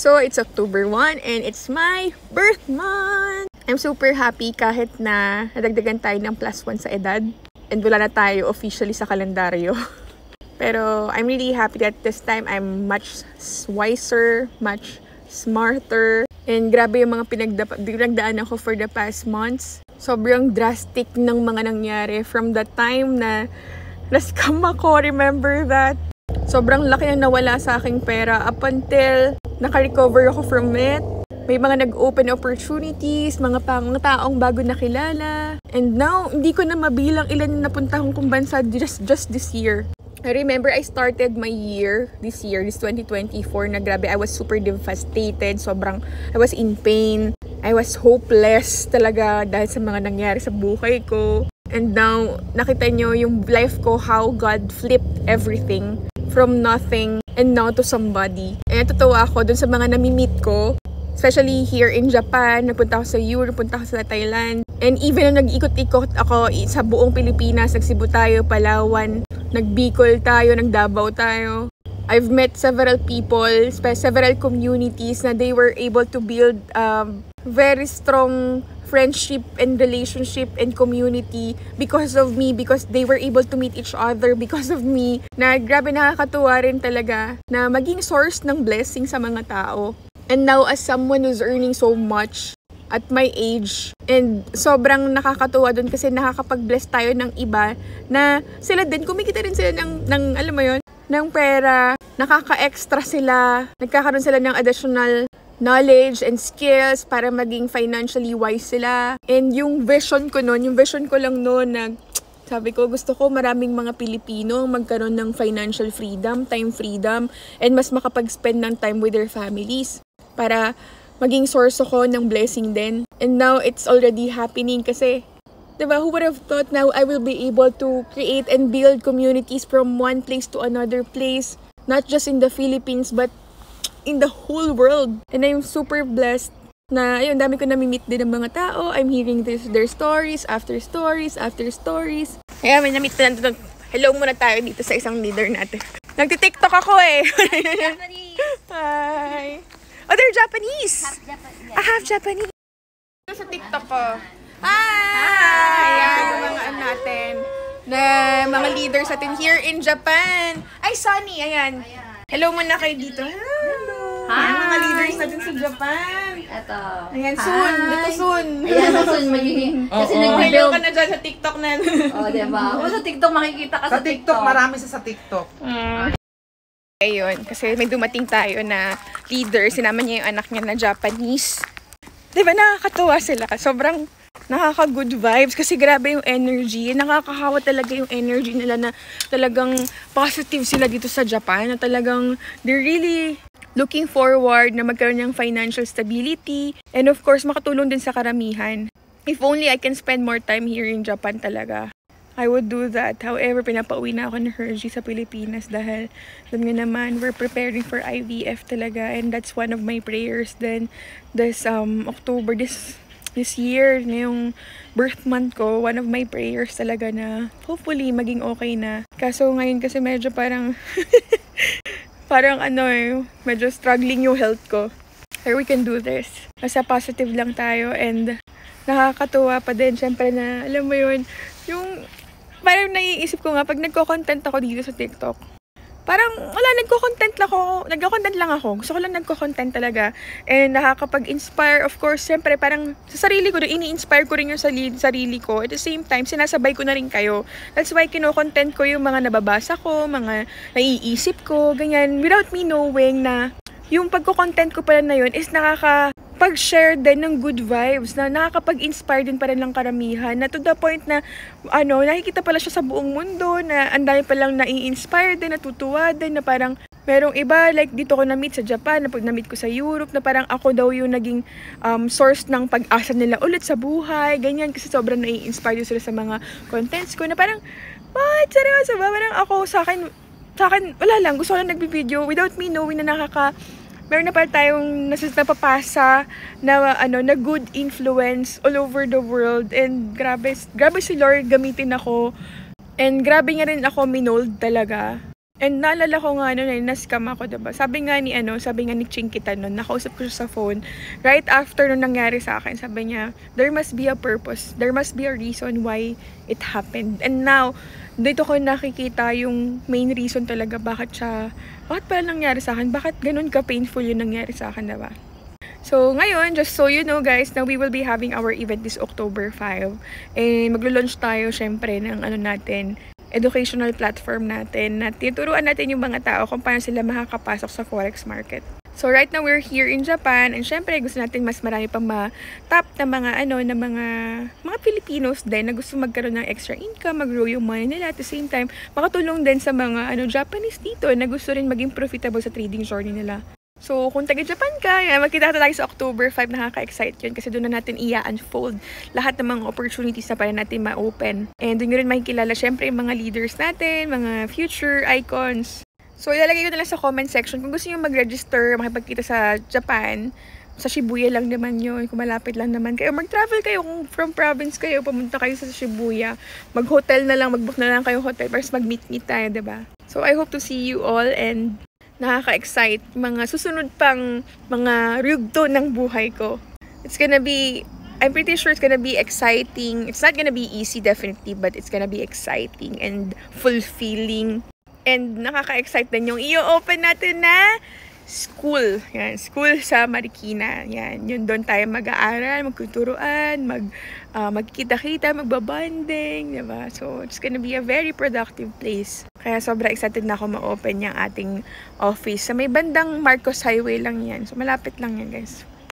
So, it's October 1 and it's my birth month! I'm super happy kahit na nadagdagan tayo ng +1 sa edad and wala na tayo officially sa kalendaryo. Pero I'm really happy that this time I'm much wiser, much smarter, and grabe yung mga pinagdaanan ko for the past months. Sobrang drastic ng mga nangyari from the time na na-scam ako, remember that? Sobrang laki na nawala sa aking pera up until naka-recover ako from it. May mga nag-open opportunities, mga taong bago nakilala. And now, hindi ko na mabilang ilan na napunta kong bansa just this year. I remember I started my this 2024, na grabe, I was super devastated. I was in pain. I was hopeless talaga dahil sa mga nangyari sa buhay ko. And now, nakita nyo yung life ko, how God flipped everything from nothing and now to somebody. And natutuwa ako dun sa mga nami-meet ko, especially here in Japan. Nagpunta ako sa Europe, nagpunta ako sa Thailand. And even nung nag-ikot-ikot ako sa buong Pilipinas, nagsibu tayo, Palawan, nagbicol tayo, nagdabaw tayo. I've met several people, several communities na they were able to build very strong friendship and relationship and community because of me, because they were able to meet each other because of me. Na grabe, nakakatuwa rin talaga na maging source ng blessing sa mga tao. And now as someone who's earning so much at my age, and sobrang nakakatuwa dun kasi nakakapag-bless tayo ng iba na sila din, kumikita rin sila ng alam mo yun, ng pera, nakaka-extra sila, nagkakaroon sila ng additional knowledge and skills para maging financially wise sila. And yung vision ko lang noon na sabi ko, gusto ko maraming mga Pilipino magkaroon ng financial freedom, time freedom, and mas makapag-spend ng time with their families para maging source ako ng blessing din. And now, it's already happening kasi, diba, who would have thought now I will be able to create and build communities from one place to another place, not just in the Philippines, but in the whole world. And I'm super blessed na, ayun, dami ko nami-meet din ng mga tao. I'm hearing their stories, after stories, after stories. Kaya may na-meet na. Hello muna tayo dito sa isang leader natin. Nagti-TikTok ako eh. Japanese. Hi. Oh, they're Japanese. Half Japanese. Yeah. Half Japanese. Sa TikTok ko. Hi! Ayan, yung mga natin. Na mga leaders natin here in Japan. Ay, Sunny, ayan. Hello muna kayo dito. Hello. Ayan, mga leaders natin sa Japan. Ito. Ayan, soon. Dito soon. Ayan, soon magiging. Kasi Hello ka na dyan sa TikTok na. Diba? O sa TikTok, makikita ka Sa TikTok, marami sa TikTok. Ayun, kasi may dumating tayo na leader. Sinama niya yung anak niya na Japanese. Diba, nakakatuwa sila. Sobrang nakaka-good vibes kasi grabe yung energy. Nakakahawa talaga yung energy nila na talagang positive sila dito sa Japan. Na talagang they're really looking forward na magkaroon ng financial stability. And of course, makatulong din sa karamihan. If only I can spend more time here in Japan talaga, I would do that. However, pinapauwi na ako ng Hershey sa Pilipinas dahil doon nga naman, we're preparing for IVF talaga. And that's one of my prayers then this October, this year, na yung birth month ko, one of my prayers talaga na hopefully maging okay na. Kaso ngayon kasi medyo parang medyo struggling yung health ko. Pero we can do this. Basta positive lang tayo and nakakatuwa pa din. Siyempre na, alam mo yun, yung parang naiisip ko nga, pag nagko-content ako dito sa TikTok, parang wala, nagko-content lang ako. Gusto ko lang nagko-content talaga. And nakakapag-inspire, of course, siyempre parang sa sarili ko, ini-inspire ko rin yung sarili ko. At the same time, sinasabay ko na rin kayo. That's why kino-content ko yung mga nababasa ko, mga naiisip ko, ganyan. Without me knowing na yung pagko-content ko pala na yun is nakakapag-share din ng good vibes, na nakakapag-inspire din pa rin ng karamihan, na to the point na nakikita pala siya sa buong mundo, na ang dami palang nai-inspire din, natutuwa din, na parang merong iba, like dito ko na-meet sa Japan, na pag na-meet ko sa Europe, na parang ako daw yung naging source ng pag-asa nila ulit sa buhay, ganyan, kasi sobrang nai-inspire sila sa mga contents ko, na parang, what? Seryoso ba? Parang ako, sa akin, wala lang, gusto ko lang nagbibideo without me knowing na meron na pala tayong napapasa na good influence all over the world. And grabe si Lord gamitin ako. And grabe niya rin ako minold talaga. And naalala ko nga na-scam ako, diba? Sabi nga ni Chinkita nun, nakausap ko siya sa phone, right after nung nangyari sa akin, sabi niya, there must be a purpose, there must be a reason why it happened. And now, dito ko nakikita yung main reason talaga bakit pala nangyari sa akin, bakit ganun ka-painful yung nangyari sa akin, diba? So, ngayon, just so you know guys, na we will be having our event this October 5. And maglo-launch tayo, syempre, ng educational platform natin na tinuturuan natin yung mga tao kung paano sila makakapasok sa forex market. So right now we're here in Japan and syempre gusto natin mas marami pang ma-tap na mga Filipinos din na gusto magkaroon ng extra income, mag-grow yung money nila at the same time makatulong din sa mga Japanese dito na gusto rin maging profitable sa trading journey nila. So, kung taga-Japan ka, magkita tayo sa October 5, nakaka-excite yun kasi doon na natin i-unfold lahat ng mga opportunities na pala natin ma-open. And doon nyo rin makikilala syempre yung mga leaders natin, mga future icons. So, ilalagay ko na lang sa comment section kung gusto nyo mag-register, makipagkita sa Japan. Sa Shibuya lang naman yun, kung malapit lang naman kayo. Mag-travel kayo, kung from province kayo, pumunta kayo sa Shibuya. Mag-hotel na lang, mag-book na lang kayo hotel para mag-meet-meet tayo, diba? So, I hope to see you all and nakaka-excite mga susunod pang mga yugto ng buhay ko. It's gonna be, I'm pretty sure it's gonna be exciting. It's not gonna be easy definitely, but it's gonna be exciting and fulfilling. And nakaka-excite din yung i-open natin na school. Yan, school sa Marikina. Yan, yun doon tayo mag-aaral, magtuturuan, magkita-kita, magbabanding, diba? So, it's gonna be a very productive place. Kaya sobra excited na ako ma-open yung ating office. Sa may bandang Marcos Highway lang yan. So, malapit lang yan, guys.